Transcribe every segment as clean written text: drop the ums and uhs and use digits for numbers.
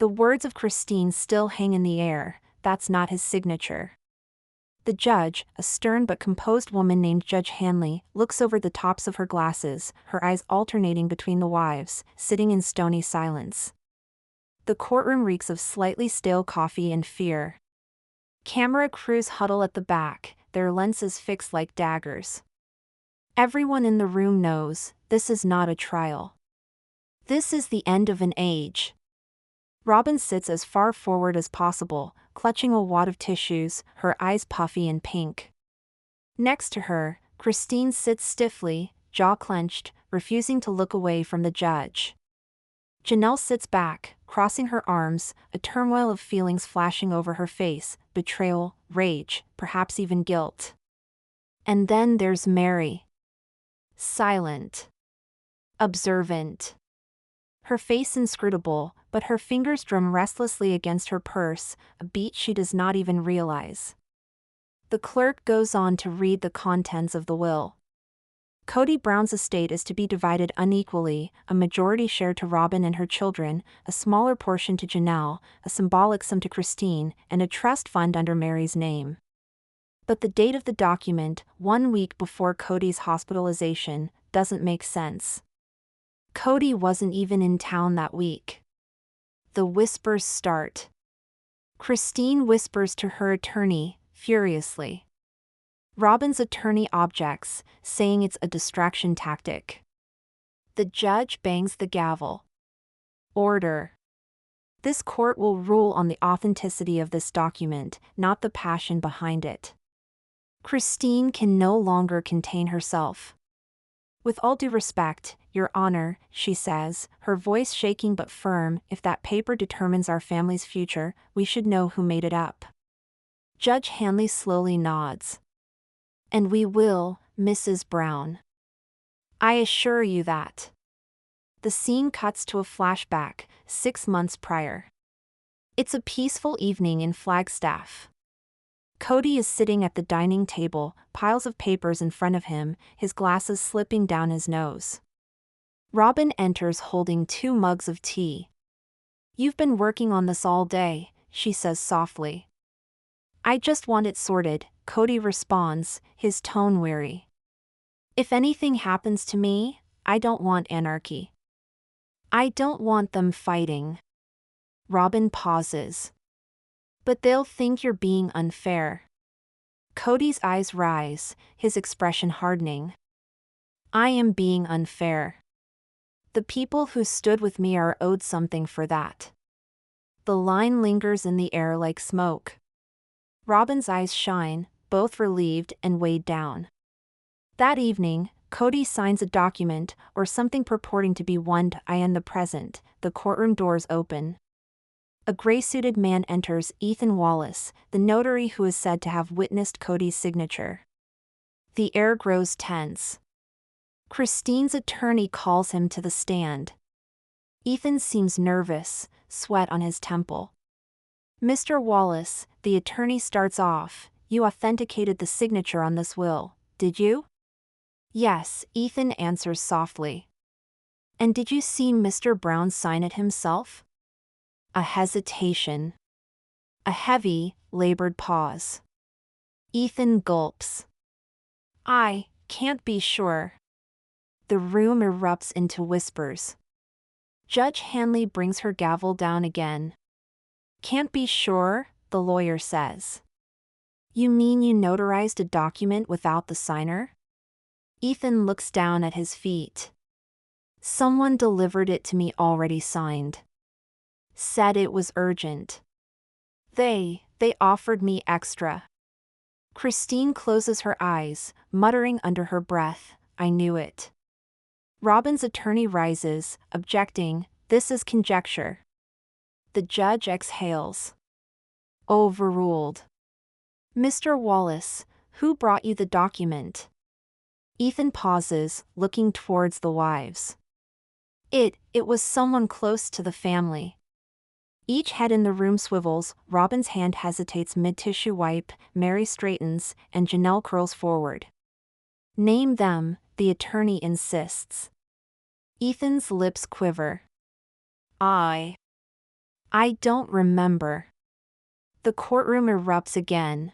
The words of Christine still hang in the air. That's not his signature. The judge, a stern but composed woman named Judge Hanley, looks over the tops of her glasses, her eyes alternating between the wives, sitting in stony silence. The courtroom reeks of slightly stale coffee and fear. Camera crews huddle at the back, their lenses fixed like daggers. Everyone in the room knows, this is not a trial. This is the end of an age. Robyn sits as far forward as possible, clutching a wad of tissues, her eyes puffy and pink. Next to her, Christine sits stiffly, jaw clenched, refusing to look away from the judge. Janelle sits back, crossing her arms, a turmoil of feelings flashing over her face, betrayal, rage, perhaps even guilt. And then there's Meri. Silent. Observant. Her face inscrutable, but her fingers drum restlessly against her purse, a beat she does not even realize. The clerk goes on to read the contents of the will. Kody Brown's estate is to be divided unequally, a majority share to Robyn and her children, a smaller portion to Janelle, a symbolic sum to Christine, and a trust fund under Meri's name. But the date of the document, 1 week before Kody's hospitalization, doesn't make sense. Kody wasn't even in town that week. The whispers start. Christine whispers to her attorney, furiously. Robyn's attorney objects, saying it's a distraction tactic. The judge bangs the gavel. Order. This court will rule on the authenticity of this document, not the passion behind it. Christine can no longer contain herself. With all due respect, Your Honor, she says, her voice shaking but firm, if that paper determines our family's future, we should know who made it up. Judge Hanley slowly nods. And we will, Mrs. Brown. I assure you that. The scene cuts to a flashback, 6 months prior. It's a peaceful evening in Flagstaff. Kody is sitting at the dining table, piles of papers in front of him, his glasses slipping down his nose. Robyn enters holding 2 mugs of tea. You've been working on this all day, she says softly. I just want it sorted, Kody responds, his tone weary. If anything happens to me, I don't want anarchy. I don't want them fighting. Robyn pauses. But they'll think you're being unfair. Kody's eyes rise, his expression hardening. I am being unfair. The people who stood with me are owed something for that. The line lingers in the air like smoke. Robyn's eyes shine, both relieved and weighed down. That evening, Kody signs a document, or something purporting to be one to I am the present. The courtroom doors open. A gray-suited man enters, Ethan Wallace, the notary who is said to have witnessed Kody's signature. The air grows tense. Christine's attorney calls him to the stand. Ethan seems nervous, sweat on his temple. Mr. Wallace, the attorney starts off, you authenticated the signature on this will, did you? Yes, Ethan answers softly. And did you see Mr. Brown sign it himself? A hesitation. A heavy, labored pause. Ethan gulps. I can't be sure. The room erupts into whispers. Judge Hanley brings her gavel down again. Can't be sure, the lawyer says. You mean you notarized a document without the signer? Ethan looks down at his feet. Someone delivered it to me already signed. Said it was urgent. They offered me extra. Christine closes her eyes, muttering under her breath, I knew it. Robyn's attorney rises, objecting, this is conjecture. The judge exhales. Overruled. Mr. Wallace, who brought you the document? Ethan pauses, looking towards the wives. It was someone close to the family. Each head in the room swivels, Robyn's hand hesitates mid-tissue wipe, Meri straightens, and Janelle curls forward. Name them, the attorney insists. Ethan's lips quiver. I I don't remember. The courtroom erupts again.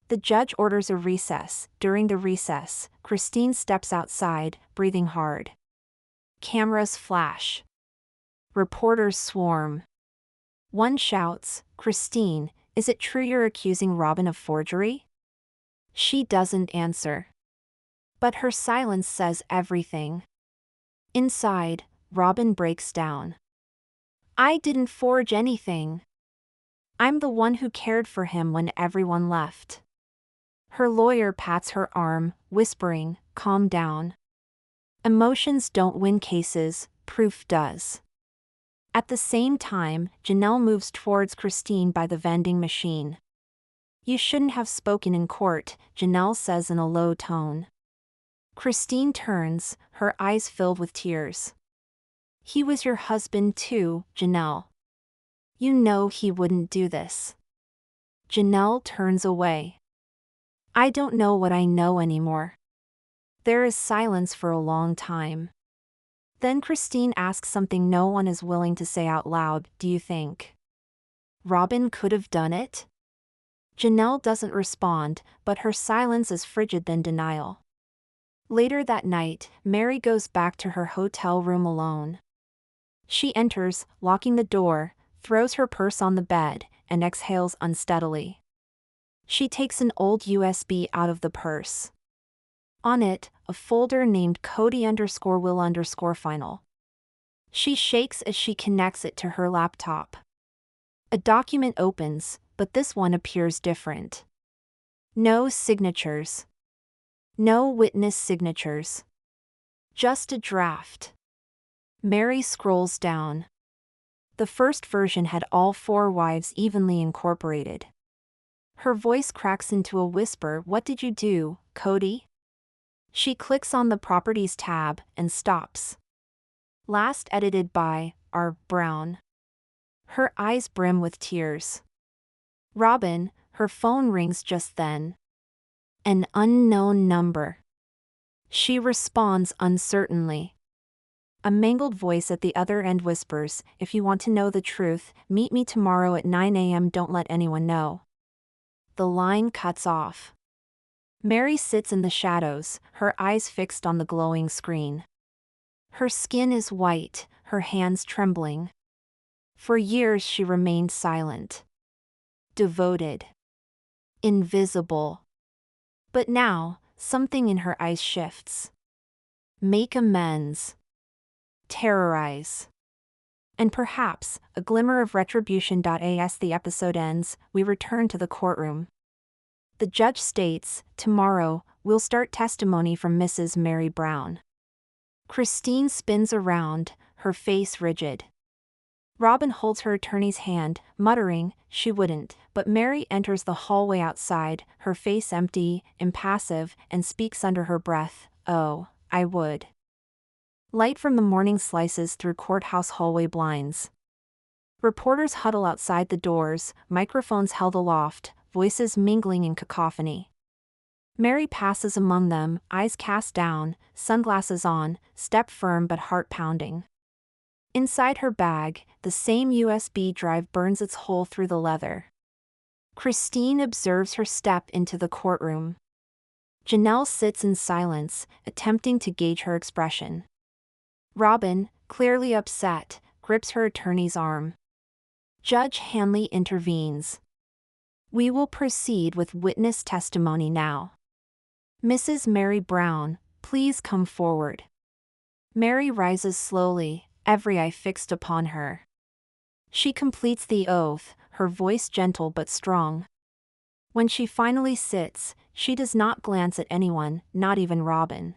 The judge orders a recess. During the recess, Christine steps outside, breathing hard. Cameras flash. Reporters swarm. One shouts, "Christine, is it true you're accusing Robyn of forgery?" She doesn't answer. But her silence says everything. Inside, Robyn breaks down. "I didn't forge anything. I'm the one who cared for him when everyone left." Her lawyer pats her arm, whispering, "Calm down. Emotions don't win cases, proof does." At the same time, Janelle moves towards Christine by the vending machine. "You shouldn't have spoken in court," Janelle says in a low tone. Christine turns, her eyes filled with tears. "He was your husband too, Janelle. You know he wouldn't do this." Janelle turns away. "I don't know what I know anymore." There is silence for a long time. Then Christine asks something no one is willing to say out loud. "Do you think Robyn could have done it?" Janelle doesn't respond, but her silence is frigid than denial. Later that night, Meri goes back to her hotel room alone. She enters, locking the door, throws her purse on the bed, and exhales unsteadily. She takes an old USB out of the purse. On it, a folder named Kody_will_final. She shakes as she connects it to her laptop. A document opens, but this one appears different. No signatures. No witness signatures. Just a draft. Meri scrolls down. The first version had all 4 wives evenly incorporated. Her voice cracks into a whisper. "What did you do, Kody?" She clicks on the Properties tab and stops. Last edited by R. Brown. Her eyes brim with tears. Robyn, her phone rings just then. An unknown number. She responds uncertainly. A mangled voice at the other end whispers, "If you want to know the truth, meet me tomorrow at 9 a.m. Don't let anyone know." The line cuts off. Meri sits in the shadows, her eyes fixed on the glowing screen. Her skin is white, her hands trembling. For years she remained silent. Devoted. Invisible. But now, something in her eyes shifts. Make amends. Terrorize. And perhaps, a glimmer of retribution. As the episode ends, we return to the courtroom. The judge states, "Tomorrow, we'll start testimony from Mrs. Meri Brown." Christine spins around, her face rigid. Robyn holds her attorney's hand, muttering, she wouldn't, but Meri enters the hallway outside, her face empty, impassive, and speaks under her breath, "Oh, I would." Light from the morning slices through courthouse hallway blinds. Reporters huddle outside the doors, microphones held aloft, voices mingling in cacophony. Meri passes among them, eyes cast down, sunglasses on, step firm but heart pounding. Inside her bag, the same USB drive burns its hole through the leather. Christine observes her step into the courtroom. Janelle sits in silence, attempting to gauge her expression. Robyn, clearly upset, grips her attorney's arm. Judge Hanley intervenes. "We will proceed with witness testimony now. Mrs. Meri Brown, please come forward." Meri rises slowly, every eye fixed upon her. She completes the oath, her voice gentle but strong. When she finally sits, she does not glance at anyone, not even Robyn.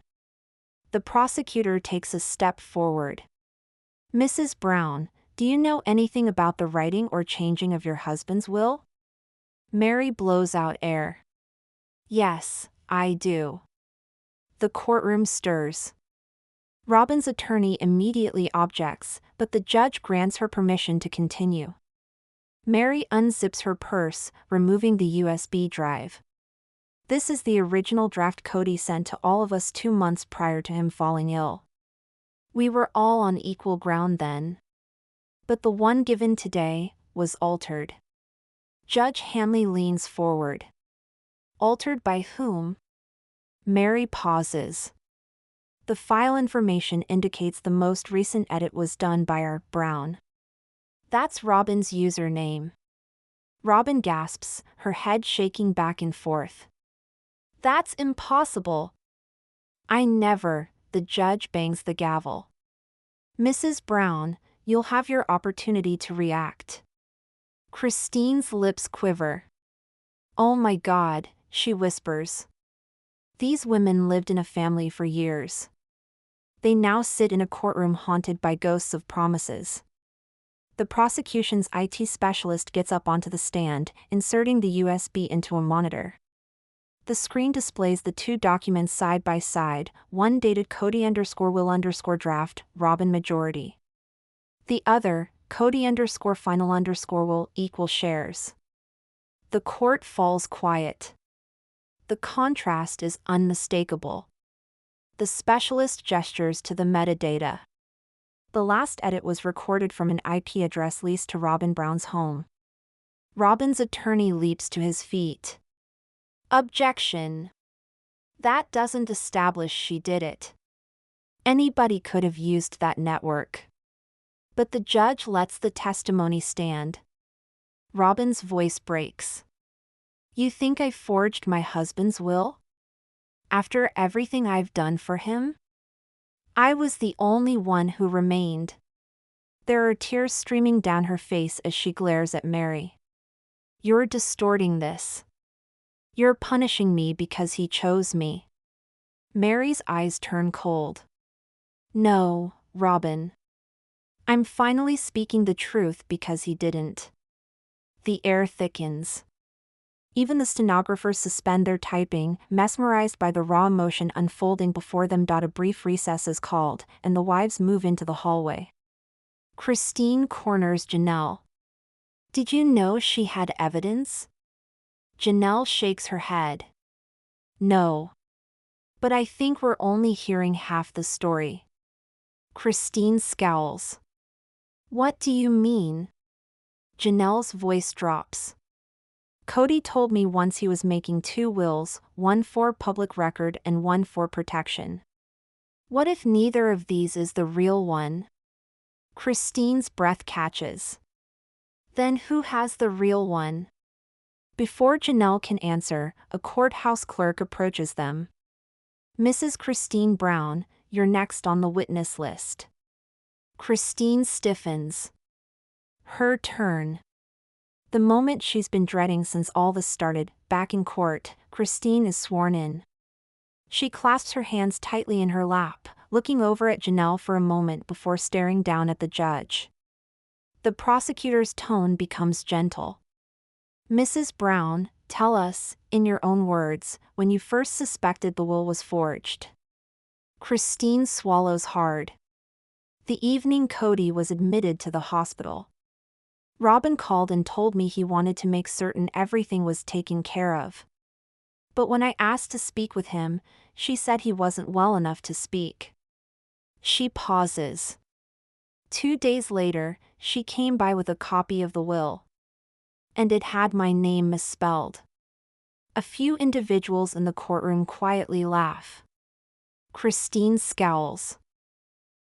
The prosecutor takes a step forward. "Mrs. Brown, do you know anything about the writing or changing of your husband's will?" Meri blows out air. "Yes, I do." The courtroom stirs. Robyn's attorney immediately objects, but the judge grants her permission to continue. Meri unzips her purse, removing the USB drive. "This is the original draft Kody sent to all of us 2 months prior to him falling ill. We were all on equal ground then. But the one given today was altered. Judge Hanley leans forward. Altered by whom? Meri pauses. The file information indicates the most recent edit was done by our Brown. That's Robyn's username. Robyn gasps, her head shaking back and forth. That's impossible. I never. The judge bangs the gavel. Mrs. Brown, you'll have your opportunity to react. Christine's lips quiver. Oh my God, she whispers. These women lived in a family for years. They now sit in a courtroom haunted by ghosts of promises. The prosecution's IT specialist gets up onto the stand, inserting the USB into a monitor. The screen displays the two documents side by side, one dated Kody_will_draft, Robyn majority. The other, Kody_final_will equal shares. The court falls quiet. The contrast is unmistakable. The specialist gestures to the metadata. The last edit was recorded from an IP address leased to Robyn Brown's home. Robyn's attorney leaps to his feet. Objection. That doesn't establish she did it. Anybody could have used that network. But the judge lets the testimony stand. Robyn's voice breaks. You think I forged my husband's will? After everything I've done for him? I was the only one who remained. There are tears streaming down her face as she glares at Meri. You're distorting this. You're punishing me because he chose me. Meri's eyes turn cold. No, Robyn. I'm finally speaking the truth because he didn't. The air thickens. Even the stenographers suspend their typing, mesmerized by the raw emotion unfolding before them. A brief recess is called, and the wives move into the hallway. Christine corners Janelle. Did you know she had evidence? Janelle shakes her head. No. But I think we're only hearing half the story. Christine scowls. What do you mean? Janelle's voice drops. Kody told me once he was making two wills, one for public record and one for protection. What if neither of these is the real one? Christine's breath catches. Then who has the real one? Before Janelle can answer, a courthouse clerk approaches them. Mrs. Christine Brown, you're next on the witness list. Christine stiffens. Her turn. The moment she's been dreading since all this started, back in court, Christine is sworn in. She clasps her hands tightly in her lap, looking over at Janelle for a moment before staring down at the judge. The prosecutor's tone becomes gentle. Mrs. Brown, tell us, in your own words, when you first suspected the will was forged. Christine swallows hard. The evening Kody was admitted to the hospital. Robyn called and told me he wanted to make certain everything was taken care of. But when I asked to speak with him, she said he wasn't well enough to speak. She pauses. 2 days later, she came by with a copy of the will. And it had my name misspelled. A few individuals in the courtroom quietly laugh. Christine scowls.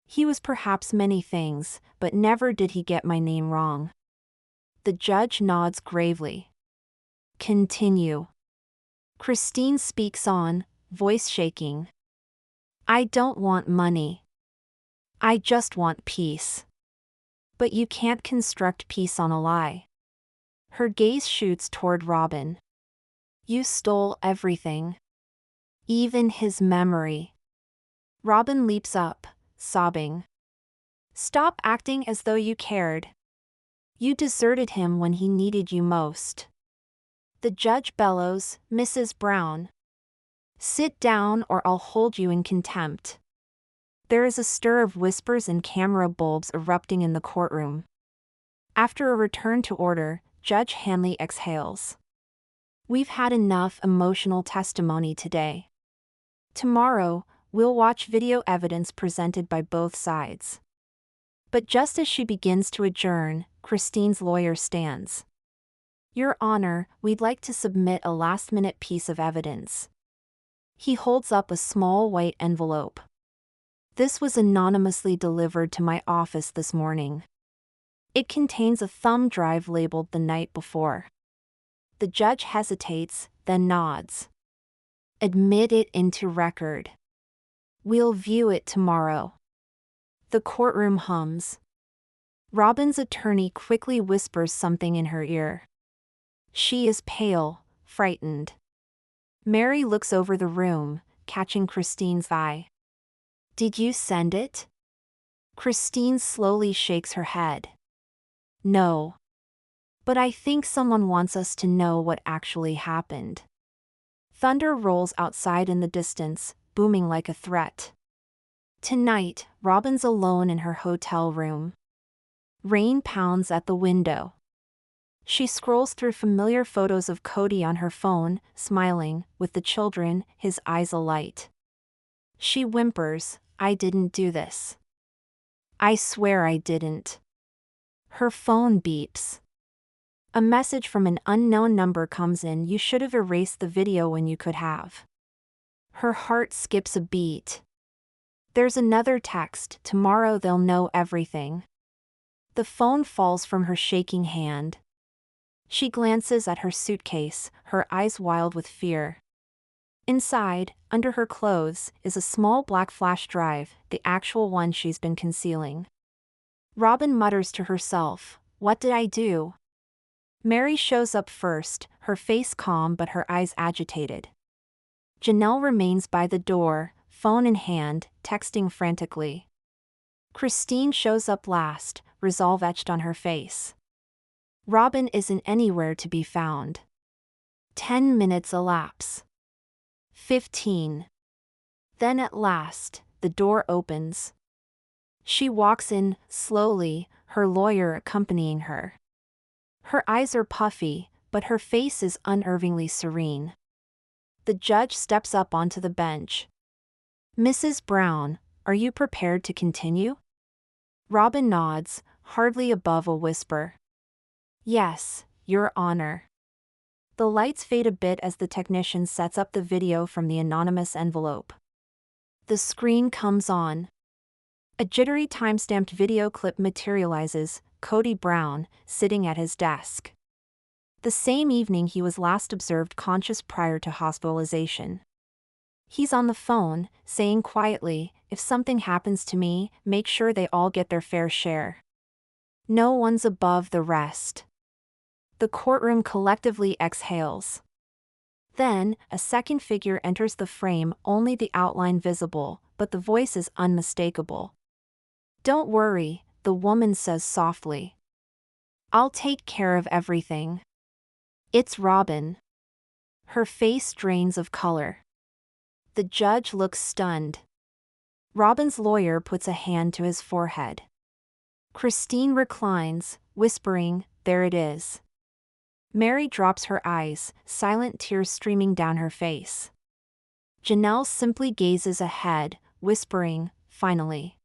He was perhaps many things, but never did he get my name wrong. The judge nods gravely. Continue. Christine speaks on, voice shaking. I don't want money. I just want peace. But you can't construct peace on a lie. Her gaze shoots toward Robyn. You stole everything. Even his memory. Robyn leaps up, sobbing. Stop acting as though you cared. You deserted him when he needed you most. The judge bellows, Mrs. Brown. Sit down or I'll hold you in contempt. There is a stir of whispers and camera bulbs erupting in the courtroom. After a return to order, Judge Hanley exhales. We've had enough emotional testimony today. Tomorrow, we'll watch video evidence presented by both sides. But just as she begins to adjourn, Christine's lawyer stands. "Your Honor, we'd like to submit a last-minute piece of evidence." He holds up a small white envelope. "This was anonymously delivered to my office this morning. It contains a thumb drive labeled the night before." The judge hesitates, then nods. "Admit it into record. We'll view it tomorrow." The courtroom hums. Robyn's attorney quickly whispers something in her ear. She is pale, frightened. Meri looks over the room, catching Christine's eye. "Did you send it?" Christine slowly shakes her head. "No. But I think someone wants us to know what actually happened." Thunder rolls outside in the distance, booming like a threat. Tonight, Robyn's alone in her hotel room. Rain pounds at the window. She scrolls through familiar photos of Kody on her phone, smiling, with the children, his eyes alight. She whimpers, "I didn't do this. I swear I didn't." Her phone beeps. A message from an unknown number comes in. "You should have erased the video when you could have." Her heart skips a beat. There's another text, "Tomorrow they'll know everything." The phone falls from her shaking hand. She glances at her suitcase, her eyes wild with fear. Inside, under her clothes, is a small black flash drive, the actual one she's been concealing. Robyn mutters to herself, "What did I do?" Meri shows up first, her face calm but her eyes agitated. Janelle remains by the door, phone in hand, texting frantically. Christine shows up last, resolve etched on her face. Robyn isn't anywhere to be found. 10 minutes elapse. 15. Then at last, the door opens. She walks in, slowly, her lawyer accompanying her. Her eyes are puffy, but her face is unnervingly serene. The judge steps up onto the bench. "Mrs. Brown, are you prepared to continue?" Robyn nods, hardly above a whisper. "Yes, Your Honor." The lights fade a bit as the technician sets up the video from the anonymous envelope. The screen comes on. A jittery time-stamped video clip materializes, Kody Brown, sitting at his desk. The same evening he was last observed conscious prior to hospitalization. He's on the phone, saying quietly, "If something happens to me, make sure they all get their fair share. No one's above the rest." The courtroom collectively exhales. Then, a second figure enters the frame, only the outline visible, but the voice is unmistakable. "Don't worry," the woman says softly. "I'll take care of everything." It's Robyn. Her face drains of color. The judge looks stunned. Robyn's lawyer puts a hand to his forehead. Christine reclines, whispering, "There it is." Meri drops her eyes, silent tears streaming down her face. Janelle simply gazes ahead, whispering, "Finally."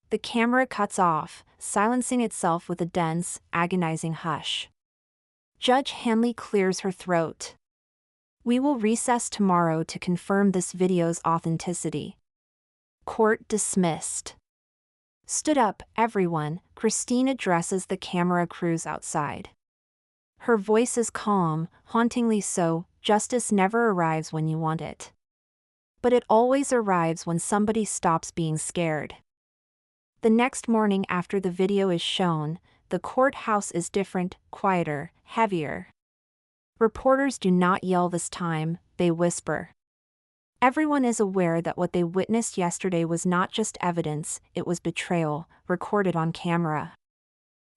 The camera cuts off, silencing itself with a dense, agonizing hush. Judge Hanley clears her throat. "We will recess tomorrow to confirm this video's authenticity." Court dismissed. "Stood up, everyone," Christine addresses the camera crews outside. Her voice is calm, hauntingly so. "Justice never arrives when you want it. But it always arrives when somebody stops being scared." The next morning after the video is shown, the courthouse is different, quieter, heavier. Reporters do not yell this time, they whisper. Everyone is aware that what they witnessed yesterday was not just evidence, it was betrayal, recorded on camera.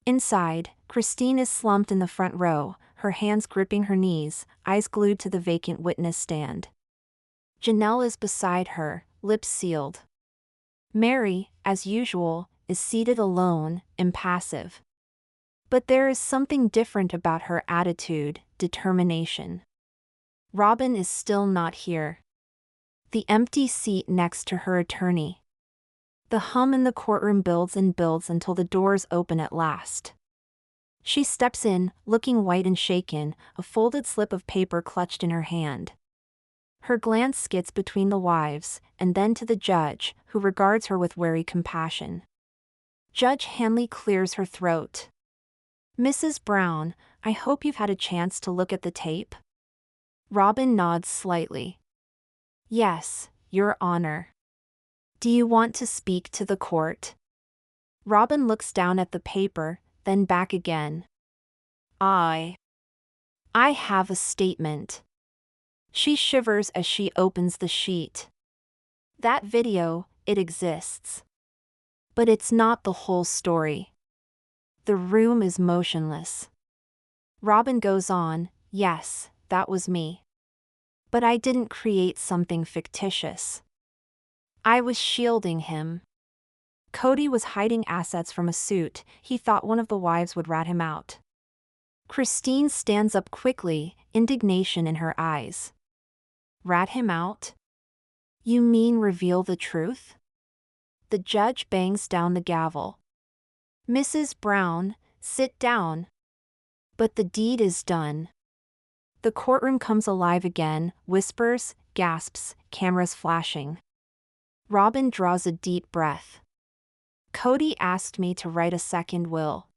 Inside, Christine is slumped in the front row, her hands gripping her knees, eyes glued to the vacant witness stand. Janelle is beside her, lips sealed. Meri, as usual, is seated alone, impassive. But there is something different about her attitude, determination. Robyn is still not here. The empty seat next to her attorney. The hum in the courtroom builds and builds until the doors open at last. She steps in, looking white and shaken, a folded slip of paper clutched in her hand. Her glance skids between the wives, and then to the judge, who regards her with wary compassion. Judge Hanley clears her throat. "Mrs. Brown, I hope you've had a chance to look at the tape?" Robyn nods slightly. "Yes, Your Honor." "Do you want to speak to the court?" Robyn looks down at the paper, then back again. I have a statement." She shivers as she opens the sheet. "That video, it exists. But it's not the whole story." The room is motionless. Robyn goes on, "Yes, that was me. But I didn't create something fictitious. I was shielding him. Kody was hiding assets from a suit. He thought one of the wives would rat him out." Christine stands up quickly, indignation in her eyes. "Rat him out? You mean reveal the truth?" The judge bangs down the gavel. "Mrs. Brown, sit down." But the deed is done. The courtroom comes alive again, whispers, gasps, cameras flashing. Robyn draws a deep breath. "Kody asked me to write a second will.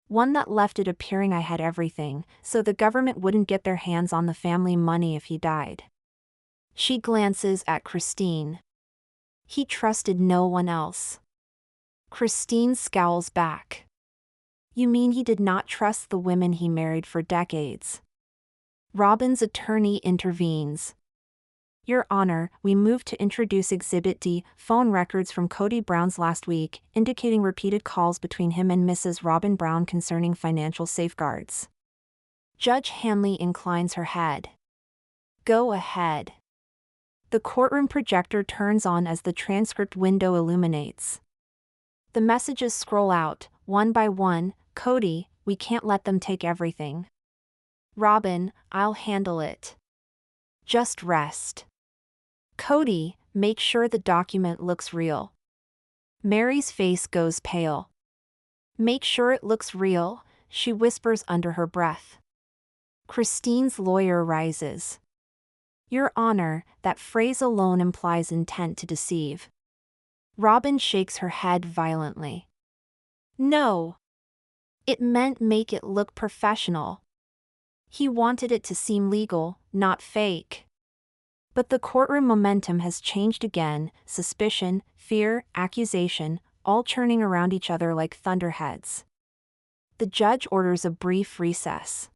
One that left it appearing I had everything, so the government wouldn't get their hands on the family money if he died." She glances at Christine. "He trusted no one else." Christine scowls back. "You mean he did not trust the women he married for decades?" Robyn's attorney intervenes. "Your Honor, we move to introduce Exhibit D, phone records from Kody Brown's last week, indicating repeated calls between him and Mrs. Robyn Brown concerning financial safeguards." Judge Hanley inclines her head. "Go ahead." The courtroom projector turns on as the transcript window illuminates. The messages scroll out, one by one. "Kody, we can't let them take everything." "Robyn, I'll handle it. Just rest." "Kody, make sure the document looks real." Meri's face goes pale. "Make sure it looks real," she whispers under her breath. Christine's lawyer rises. "Your Honor, that phrase alone implies intent to deceive." Robyn shakes her head violently. "No. It meant make it look professional. He wanted it to seem legal, not fake." But the courtroom momentum has changed again, suspicion, fear, accusation, all churning around each other like thunderheads. The judge orders a brief recess.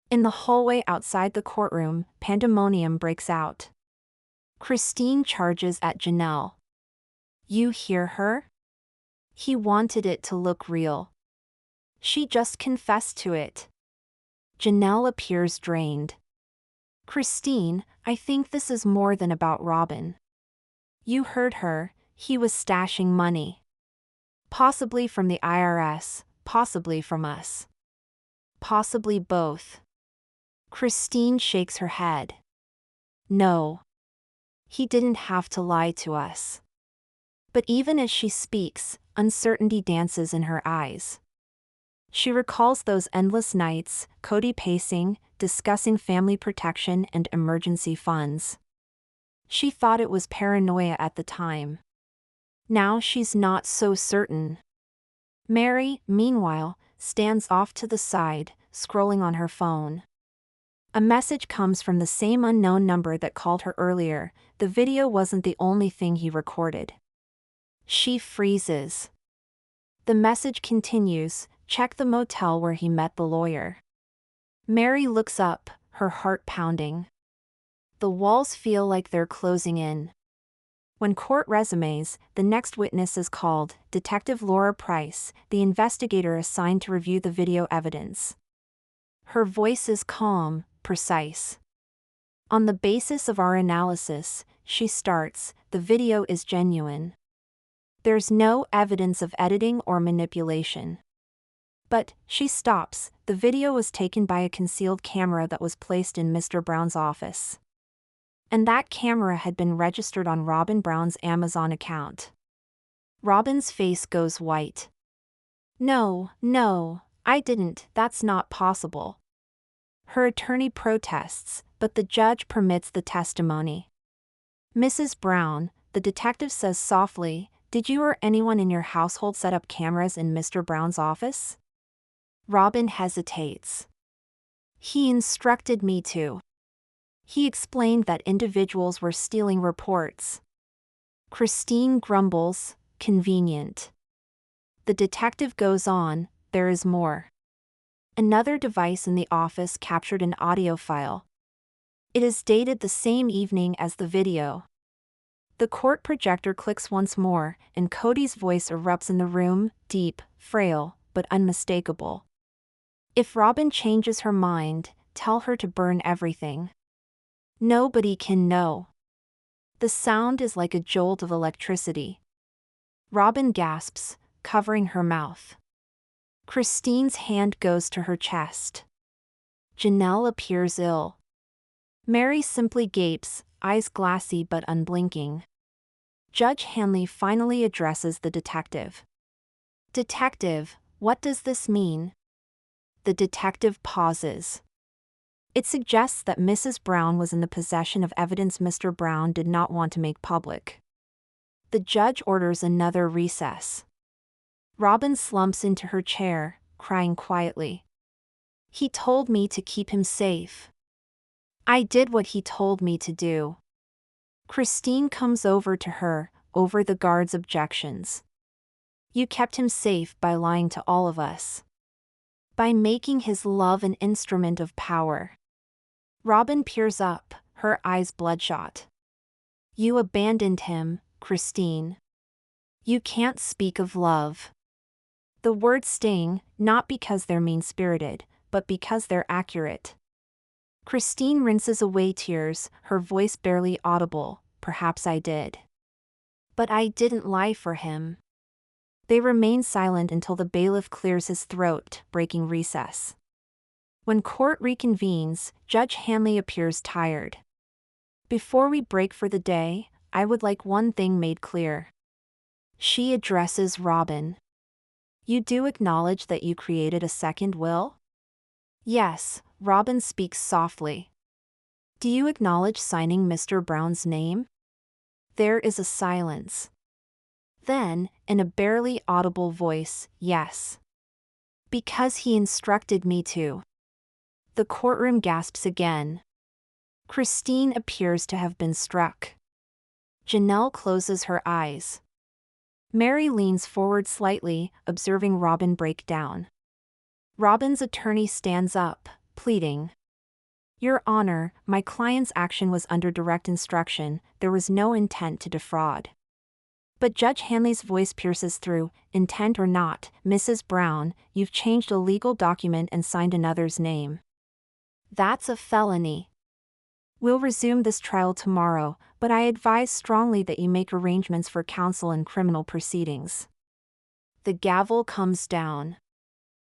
In the hallway outside the courtroom, pandemonium breaks out. Christine charges at Janelle. "You hear her? He wanted it to look real. She just confessed to it." Janelle appears drained. "Christine, I think this is more than about Robyn. You heard her, he was stashing money. Possibly from the IRS, possibly from us. Possibly both." Christine shakes her head. "No. He didn't have to lie to us." But even as she speaks, uncertainty dances in her eyes. She recalls those endless nights, Kody pacing, discussing family protection and emergency funds. She thought it was paranoia at the time. Now she's not so certain. Meri, meanwhile, stands off to the side, scrolling on her phone. A message comes from the same unknown number that called her earlier. The video wasn't the only thing he recorded. She freezes. The message continues, "Check the motel where he met the lawyer." Meri looks up, her heart pounding. The walls feel like they're closing in. When court resumes, the next witness is called, Detective Laura Price, the investigator assigned to review the video evidence. Her voice is calm, precise. "On the basis of our analysis," she starts, "the video is genuine. There's no evidence of editing or manipulation." But, she stops, the video was taken by a concealed camera that was placed in Mr. Brown's office. And that camera had been registered on Robyn Brown's Amazon account. Robyn's face goes white. No, no, I didn't, that's not possible. Her attorney protests, but the judge permits the testimony. Mrs. Brown, the detective says softly, did you or anyone in your household set up cameras in Mr. Brown's office? Robyn hesitates. He instructed me to. He explained that individuals were stealing reports. Christine grumbles, convenient. The detective goes on, there is more. Another device in the office captured an audio file. It is dated the same evening as the video. The court projector clicks once more, and Kody's voice erupts in the room, deep, frail, but unmistakable. If Robyn changes her mind, tell her to burn everything. Nobody can know. The sound is like a jolt of electricity. Robyn gasps, covering her mouth. Christine's hand goes to her chest. Janelle appears ill. Meri simply gapes, eyes glassy but unblinking. Judge Hanley finally addresses the detective. Detective, what does this mean? The detective pauses. It suggests that Mrs. Brown was in the possession of evidence Mr. Brown did not want to make public. The judge orders another recess. Robyn slumps into her chair, crying quietly. He told me to keep him safe. I did what he told me to do. Christine comes over to her, over the guard's objections. You kept him safe by lying to all of us. By making his love an instrument of power. Robyn peers up, her eyes bloodshot. You abandoned him, Christine. You can't speak of love. The words sting, not because they're mean-spirited, but because they're accurate. Christine rinses away tears, her voice barely audible. Perhaps I did. But I didn't lie for him. They remain silent until the bailiff clears his throat, breaking recess. When court reconvenes, Judge Hanley appears tired. Before we break for the day, I would like one thing made clear. She addresses Robyn. You do acknowledge that you created a second will? Yes, Robyn speaks softly. Do you acknowledge signing Mr. Brown's name? There is a silence. Then, in a barely audible voice, yes. Because he instructed me to. The courtroom gasps again. Christine appears to have been struck. Janelle closes her eyes. Meri leans forward slightly, observing Robyn break down. Robyn's attorney stands up, pleading. Your Honor, my client's action was under direct instruction, there was no intent to defraud. But Judge Hanley's voice pierces through, intent or not, Mrs. Brown, you've changed a legal document and signed another's name. That's a felony. We'll resume this trial tomorrow, but I advise strongly that you make arrangements for counsel in criminal proceedings. The gavel comes down.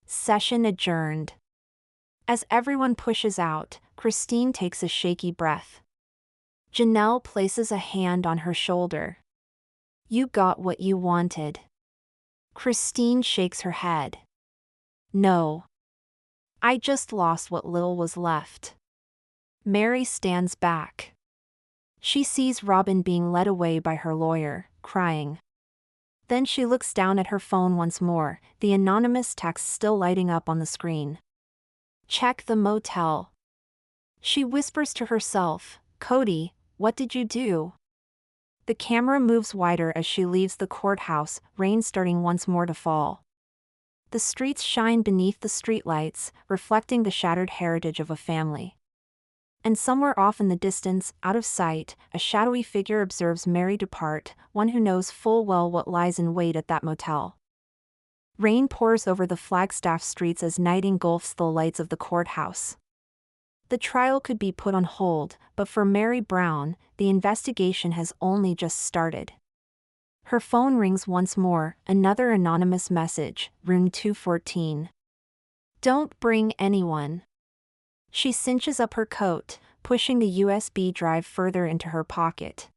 Session adjourned. As everyone pushes out, Christine takes a shaky breath. Janelle places a hand on her shoulder. You got what you wanted. Christine shakes her head. No. I just lost what little was left. Meri stands back. She sees Robyn being led away by her lawyer, crying. Then she looks down at her phone once more, the anonymous text still lighting up on the screen. Check the motel. She whispers to herself, Kody, what did you do? The camera moves wider as she leaves the courthouse, rain starting once more to fall. The streets shine beneath the streetlights, reflecting the shattered heritage of a family. And somewhere off in the distance, out of sight, a shadowy figure observes Meri depart, one who knows full well what lies in wait at that motel. Rain pours over the Flagstaff streets as night engulfs the lights of the courthouse. The trial could be put on hold, but for Meri Brown, the investigation has only just started. Her phone rings once more, another anonymous message, room 214. Don't bring anyone. She cinches up her coat, pushing the USB drive further into her pocket.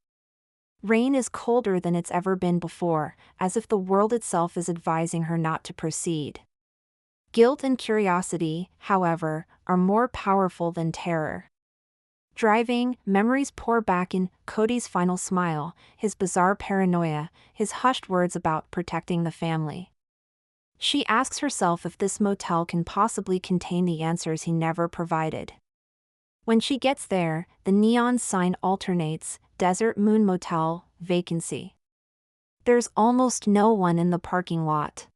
Rain is colder than it's ever been before, as if the world itself is advising her not to proceed. Guilt and curiosity, however, are more powerful than terror. Driving, memories pour back in: Kody's final smile, his bizarre paranoia, his hushed words about protecting the family. She asks herself if this motel can possibly contain the answers he never provided. When she gets there, the neon sign alternates: Desert Moon Motel, vacancy. There's almost no one in the parking lot.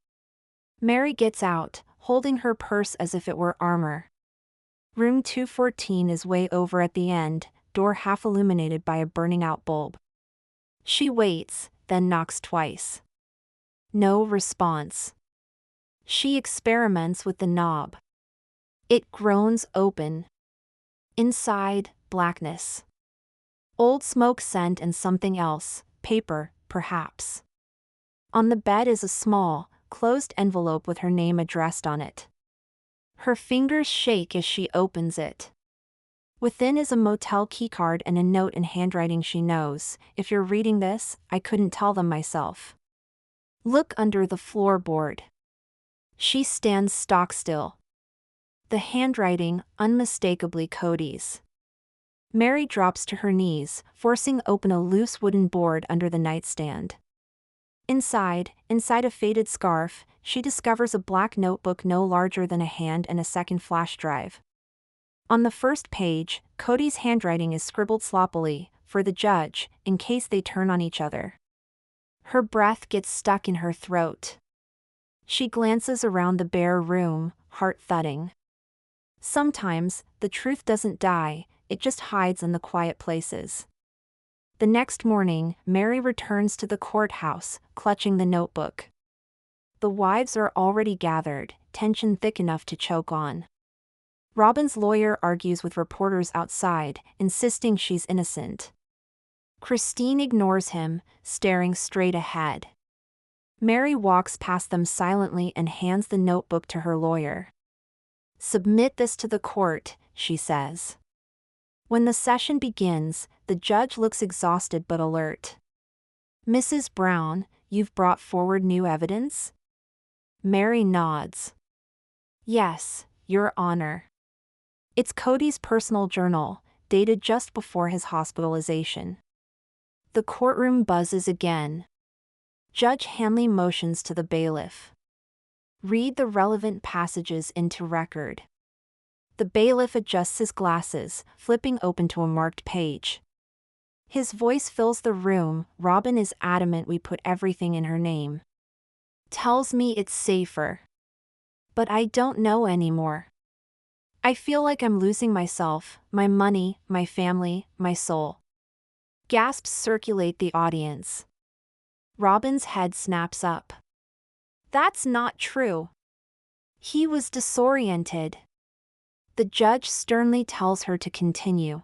Meri gets out, holding her purse as if it were armor. Room 214 is way over at the end, door half illuminated by a burning-out bulb. She waits, then knocks twice. No response. She experiments with the knob. It groans open. Inside, blackness. Old smoke scent and something else, paper, perhaps. On the bed is a small, closed envelope with her name addressed on it. Her fingers shake as she opens it. Within is a motel keycard and a note in handwriting she knows: "If you're reading this, I couldn't tell them myself. Look under the floorboard." She stands stock still. The handwriting, unmistakably Kody's. Meri drops to her knees, forcing open a loose wooden board under the nightstand. Inside a faded scarf, she discovers a black notebook no larger than a hand and a second flash drive. On the first page, Kody's handwriting is scribbled sloppily: "For the judge, in case they turn on each other." Her breath gets stuck in her throat. She glances around the bare room, heart thudding. Sometimes, the truth doesn't die, it just hides in the quiet places. The next morning, Meri returns to the courthouse, clutching the notebook. The wives are already gathered, tension thick enough to choke on. Robyn's lawyer argues with reporters outside, insisting she's innocent. Christine ignores him, staring straight ahead. Meri walks past them silently and hands the notebook to her lawyer. "Submit this to the court," she says. When the session begins, the judge looks exhausted but alert. "Mrs. Brown, you've brought forward new evidence?" Meri nods. "Yes, Your Honor." It's Kody's personal journal, dated just before his hospitalization. The courtroom buzzes again. Judge Hanley motions to the bailiff. "Read the relevant passages into record." The bailiff adjusts his glasses, flipping open to a marked page. His voice fills the room: "Robyn is adamant we put everything in her name. Tells me it's safer. But I don't know anymore. I feel like I'm losing myself, my money, my family, my soul." Gasps circulate the audience. Robyn's head snaps up. "That's not true. He was disoriented." The judge sternly tells her to continue.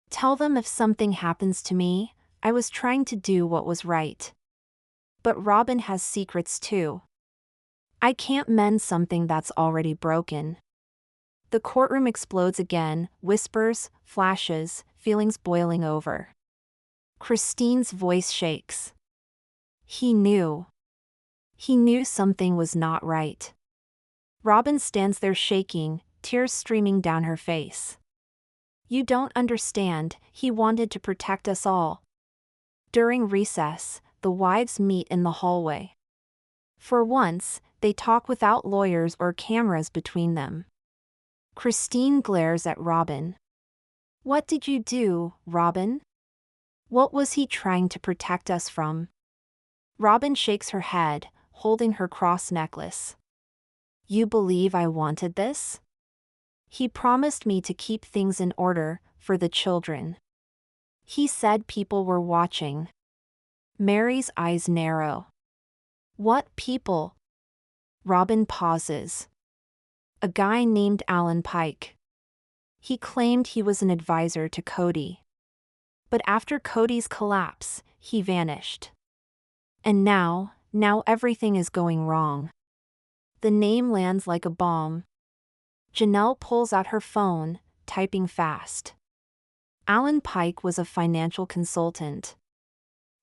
"Tell them if something happens to me, I was trying to do what was right. But Robyn has secrets too. I can't mend something that's already broken." The courtroom explodes again: whispers, flashes, feelings boiling over. Christine's voice shakes. He knew. He knew something was not right. Robyn stands there shaking, tears streaming down her face. "You don't understand, he wanted to protect us all." During recess, the wives meet in the hallway. For once, they talk without lawyers or cameras between them. Christine glares at Robyn. "What did you do, Robyn? What was he trying to protect us from?" Robyn shakes her head, holding her cross necklace. "You believe I wanted this? He promised me to keep things in order, for the children. He said people were watching." Meri's eyes narrow. "What people?" Robyn pauses. "A guy named Alan Pike. He claimed he was an advisor to Kody. But after Kody's collapse, he vanished. And now everything is going wrong." The name lands like a bomb. Janelle pulls out her phone, typing fast. Alan Pike was a financial consultant.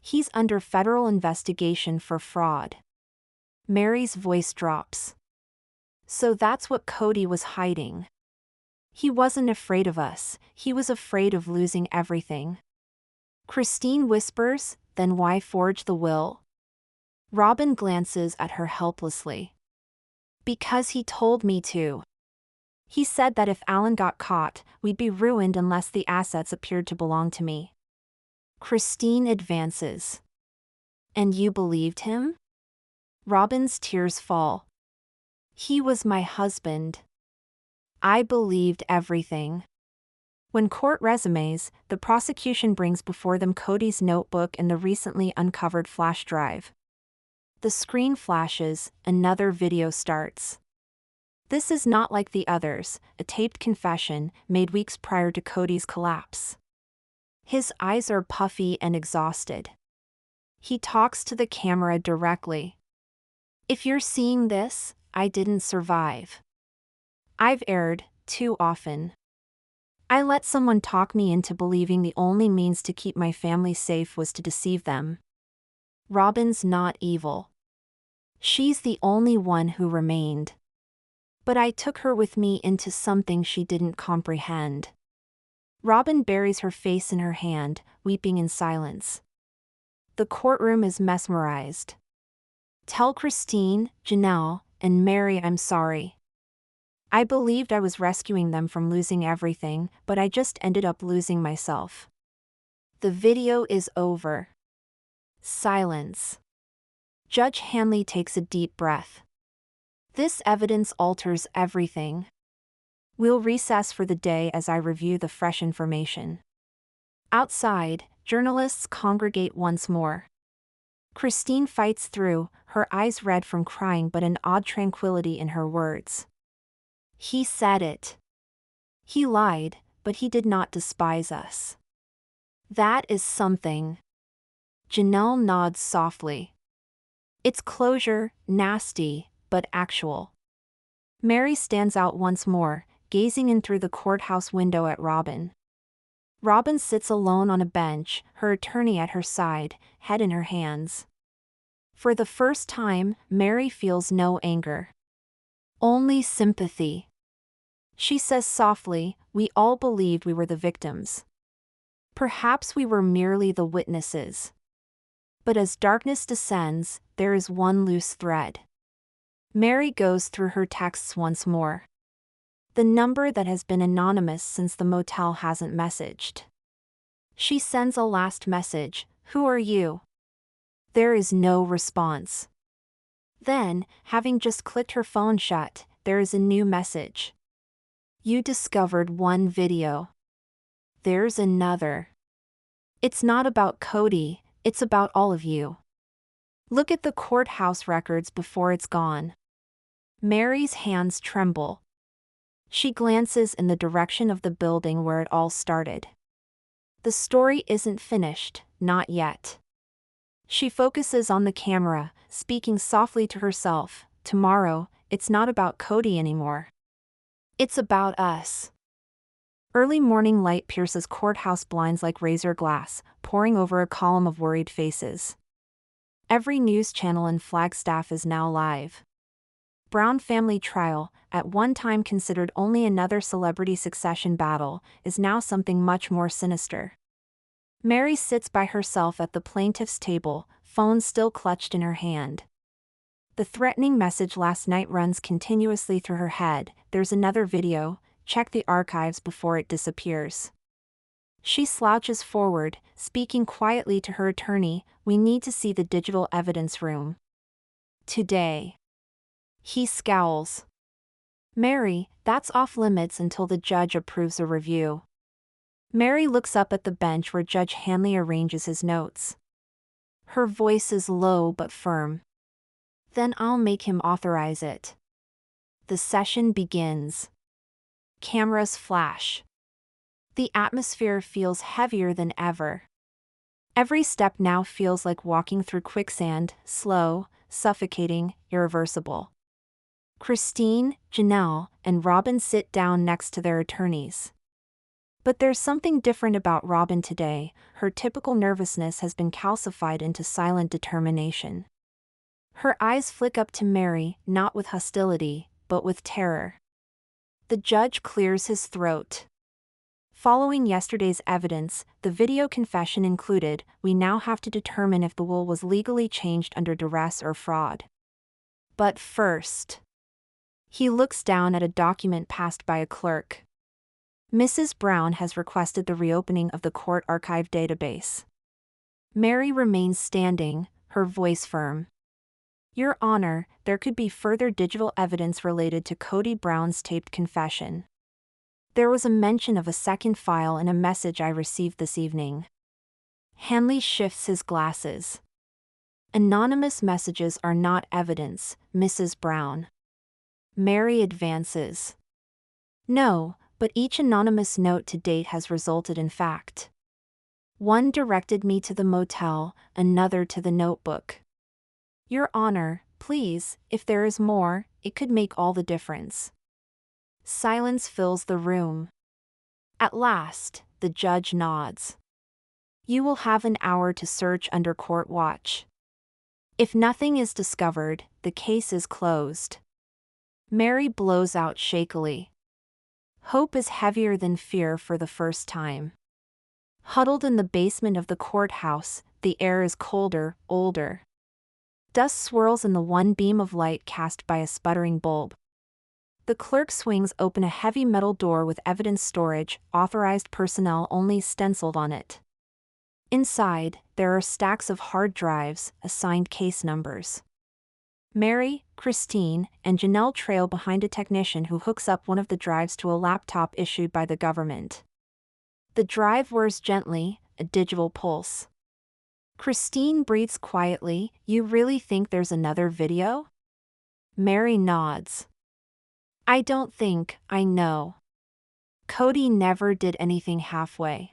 He's under federal investigation for fraud. Meri's voice drops. So that's what Kody was hiding. He wasn't afraid of us, he was afraid of losing everything. Christine whispers, then why forge the will? Robyn glances at her helplessly. Because he told me to. He said that if Alan got caught, we'd be ruined unless the assets appeared to belong to me. Christine advances. And you believed him? Robyn's tears fall. He was my husband. I believed everything. When court resumes, the prosecution brings before them Kody's notebook and the recently uncovered flash drive. The screen flashes, another video starts. This is not like the others, a taped confession made weeks prior to Kody's collapse. His eyes are puffy and exhausted. He talks to the camera directly. If you're seeing this, I didn't survive. I've erred, too often. I let someone talk me into believing the only means to keep my family safe was to deceive them. Robyn's not evil. She's the only one who remained. But I took her with me into something she didn't comprehend. Robyn buries her face in her hand, weeping in silence. The courtroom is mesmerized. Tell Christine, Janelle, and Meri I'm sorry. I believed I was rescuing them from losing everything, but I just ended up losing myself. The video is over. Silence. Judge Hanley takes a deep breath. This evidence alters everything. We'll recess for the day as I review the fresh information. Outside, journalists congregate once more. Christine fights through, her eyes red from crying but an odd tranquility in her words. He said it. He lied, but he did not despise us. That is something. Janelle nods softly. It's closure, nasty, but actual. Meri stands out once more, gazing in through the courthouse window at Robyn. Robyn sits alone on a bench, her attorney at her side, head in her hands. For the first time, Meri feels no anger. Only sympathy. She says softly, we all believed we were the victims. Perhaps we were merely the witnesses. But as darkness descends, there is one loose thread. Meri goes through her texts once more. The number that has been anonymous since the motel hasn't messaged. She sends a last message, who are you? There is no response. Then, having just clicked her phone shut, there is a new message. You discovered one video. There's another. It's not about Kody, it's about all of you. Look at the courthouse records before it's gone. Meri's hands tremble. She glances in the direction of the building where it all started. The story isn't finished, not yet. She focuses on the camera, speaking softly to herself. Tomorrow, it's not about Kody anymore. It's about us. Early morning light pierces courthouse blinds like razor glass, pouring over a column of worried faces. Every news channel in Flagstaff is now live. Brown family trial, at one time considered only another celebrity succession battle, is now something much more sinister. Meri sits by herself at the plaintiff's table, phone still clutched in her hand. The threatening message last night runs continuously through her head. There's another video, check the archives before it disappears. She slouches forward, speaking quietly to her attorney, we need to see the digital evidence room. Today. He scowls. Meri, that's off limits until the judge approves a review. Meri looks up at the bench where Judge Hanley arranges his notes. Her voice is low but firm. Then I'll make him authorize it. The session begins. Cameras flash. The atmosphere feels heavier than ever. Every step now feels like walking through quicksand, slow, suffocating, irreversible. Christine, Janelle, and Robyn sit down next to their attorneys. But there's something different about Robyn today. Her typical nervousness has been calcified into silent determination. Her eyes flick up to Meri, not with hostility, but with terror. The judge clears his throat. Following yesterday's evidence, the video confession included, we now have to determine if the will was legally changed under duress or fraud. But first, he looks down at a document passed by a clerk. Mrs. Brown has requested the reopening of the court archive database. Meri remains standing, her voice firm. Your Honor, there could be further digital evidence related to Kody Brown's taped confession. There was a mention of a second file in a message I received this evening. Hanley shifts his glasses. Anonymous messages are not evidence, Mrs. Brown. Meri advances. No, but each anonymous note to date has resulted in fact. One directed me to the motel, another to the notebook. Your Honor, please, if there is more, it could make all the difference. Silence fills the room. At last, the judge nods. You will have an hour to search under court watch. If nothing is discovered, the case is closed. Meri blows out shakily. Hope is heavier than fear for the first time. Huddled in the basement of the courthouse, the air is colder, older. Dust swirls in the one beam of light cast by a sputtering bulb. The clerk swings open a heavy metal door with evidence storage, authorized personnel only stenciled on it. Inside, there are stacks of hard drives, assigned case numbers. Meri, Christine, and Janelle trail behind a technician who hooks up one of the drives to a laptop issued by the government. The drive whirs gently, a digital pulse. Christine breathes quietly, you really think there's another video? Meri nods. I don't think, I know. Kody never did anything halfway.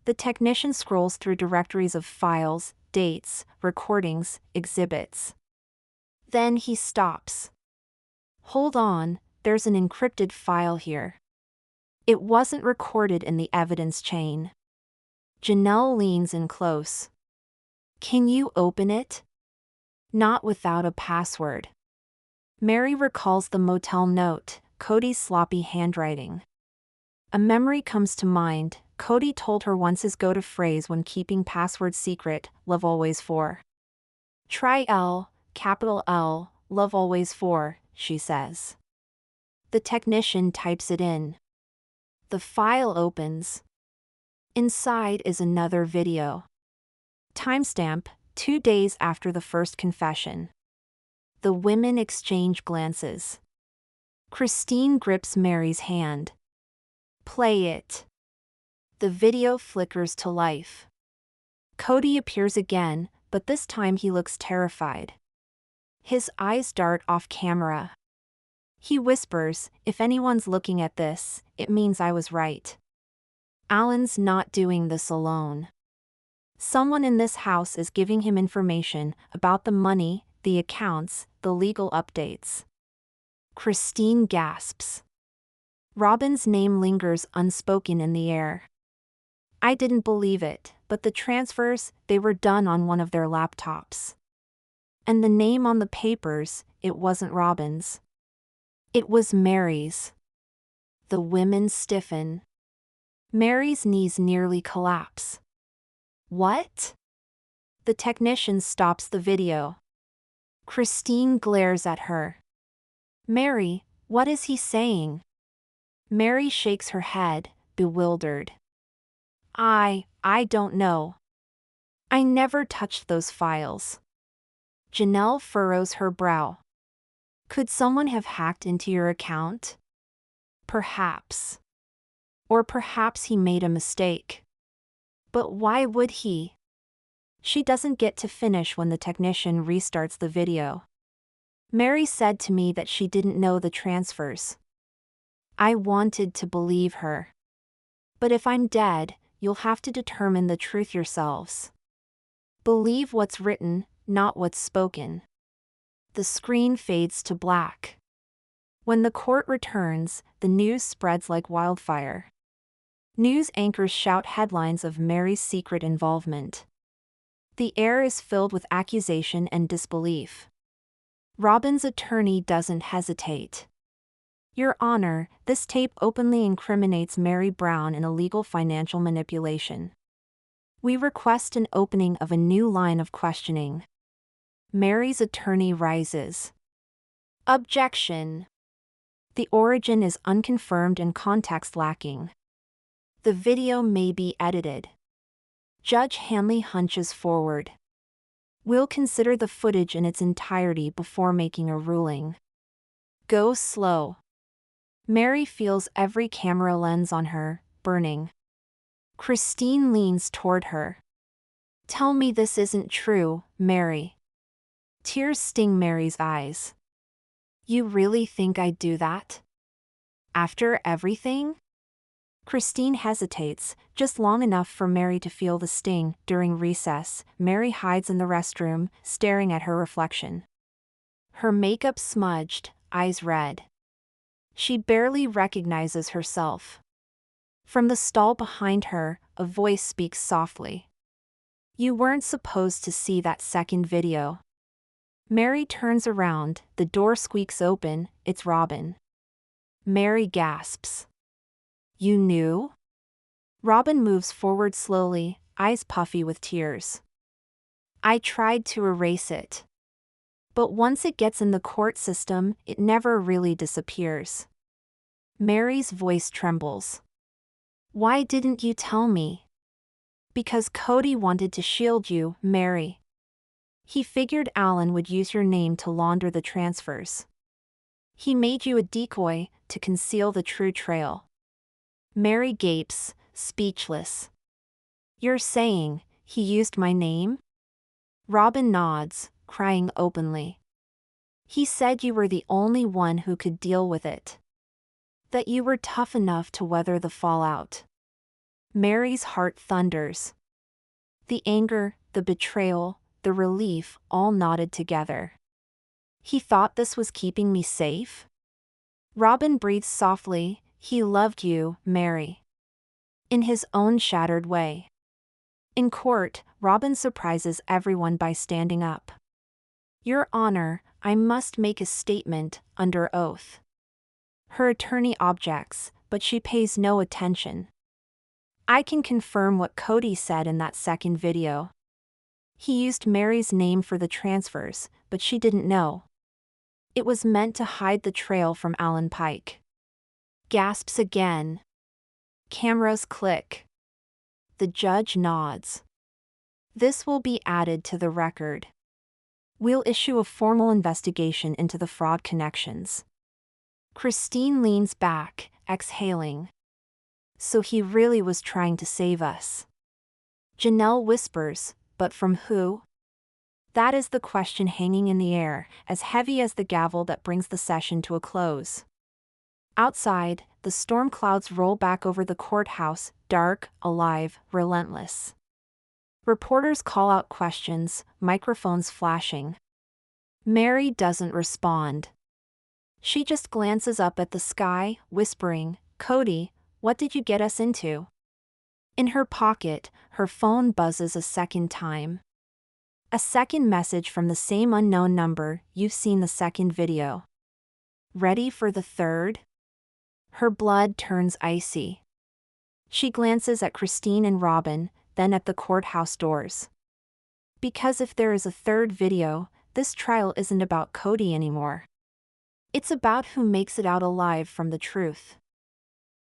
The technician scrolls through directories of files, dates, recordings, exhibits. Then he stops. Hold on, there's an encrypted file here. It wasn't recorded in the evidence chain. Janelle leans in close. Can you open it? Not without a password. Meri recalls the motel note, Kody's sloppy handwriting. A memory comes to mind. Kody told her once his go-to phrase when keeping passwords secret, love always for. Try L, capital L, love always for, she says. The technician types it in. The file opens. Inside is another video. Timestamp, 2 days after the first confession. The women exchange glances. Christine grips Meri's hand. Play it. The video flickers to life. Kody appears again, but this time he looks terrified. His eyes dart off camera. He whispers, if anyone's looking at this, it means I was right. Alan's not doing this alone. Someone in this house is giving him information about the money, the accounts, the legal updates. Christine gasps. Robyn's name lingers unspoken in the air. I didn't believe it, but the transfers, they were done on one of their laptops. And the name on the papers, it wasn't Robyn's. It was Meri's. The women stiffen. Meri's knees nearly collapse. What? The technician stops the video. Christine glares at her. Meri, what is he saying? Meri shakes her head, bewildered. I don't know. I never touched those files. Janelle furrows her brow. Could someone have hacked into your account? Perhaps. Or perhaps he made a mistake. But why would he? She doesn't get to finish when the technician restarts the video. Meri said to me that she didn't know the transfers. I wanted to believe her. But if I'm dead, you'll have to determine the truth yourselves. Believe what's written, not what's spoken. The screen fades to black. When the court returns, the news spreads like wildfire. News anchors shout headlines of Meri's secret involvement. The air is filled with accusation and disbelief. Robyn's attorney doesn't hesitate. Your Honor, this tape openly incriminates Kody Brown in illegal financial manipulation. We request an opening of a new line of questioning. Meri's attorney rises. Objection. The origin is unconfirmed and context lacking. The video may be edited. Judge Hanley hunches forward. We'll consider the footage in its entirety before making a ruling. Go slow. Meri feels every camera lens on her, burning. Christine leans toward her. Tell me this isn't true, Meri. Tears sting Meri's eyes. You really think I'd do that? After everything? Christine hesitates, just long enough for Meri to feel the sting. During recess, Meri hides in the restroom, staring at her reflection. Her makeup smudged, eyes red. She barely recognizes herself. From the stall behind her, a voice speaks softly. You weren't supposed to see that second video. Meri turns around, the door squeaks open, it's Robyn. Meri gasps. You knew? Robyn moves forward slowly, eyes puffy with tears. I tried to erase it. But once it gets in the court system, it never really disappears. Meri's voice trembles. Why didn't you tell me? Because Kody wanted to shield you, Meri. He figured Alan would use your name to launder the transfers. He made you a decoy to conceal the true trail. Meri gapes, speechless. You're saying he used my name? Robyn nods, crying openly. He said you were the only one who could deal with it. That you were tough enough to weather the fallout. Meri's heart thunders. The anger, the betrayal, the relief all knotted together. He thought this was keeping me safe? Robyn breathes softly. He loved you, Meri. In his own shattered way. In court, Robyn surprises everyone by standing up. Your Honor, I must make a statement, under oath. Her attorney objects, but she pays no attention. I can confirm what Kody said in that second video. He used Meri's name for the transfers, but she didn't know. It was meant to hide the trail from Alan Pike. Gasps again. Cameras click. The judge nods. This will be added to the record. We'll issue a formal investigation into the fraud connections. Christine leans back, exhaling. So he really was trying to save us. Janelle whispers, but from who? That is the question hanging in the air, as heavy as the gavel that brings the session to a close. Outside, the storm clouds roll back over the courthouse, dark, alive, relentless. Reporters call out questions, microphones flashing. Meri doesn't respond. She just glances up at the sky, whispering, Kody, what did you get us into? In her pocket, her phone buzzes a second time. A second message from the same unknown number. You've seen the second video. Ready for the third? Her blood turns icy. She glances at Christine and Robyn, then at the courthouse doors. Because if there is a third video, this trial isn't about Kody anymore. It's about who makes it out alive from the truth.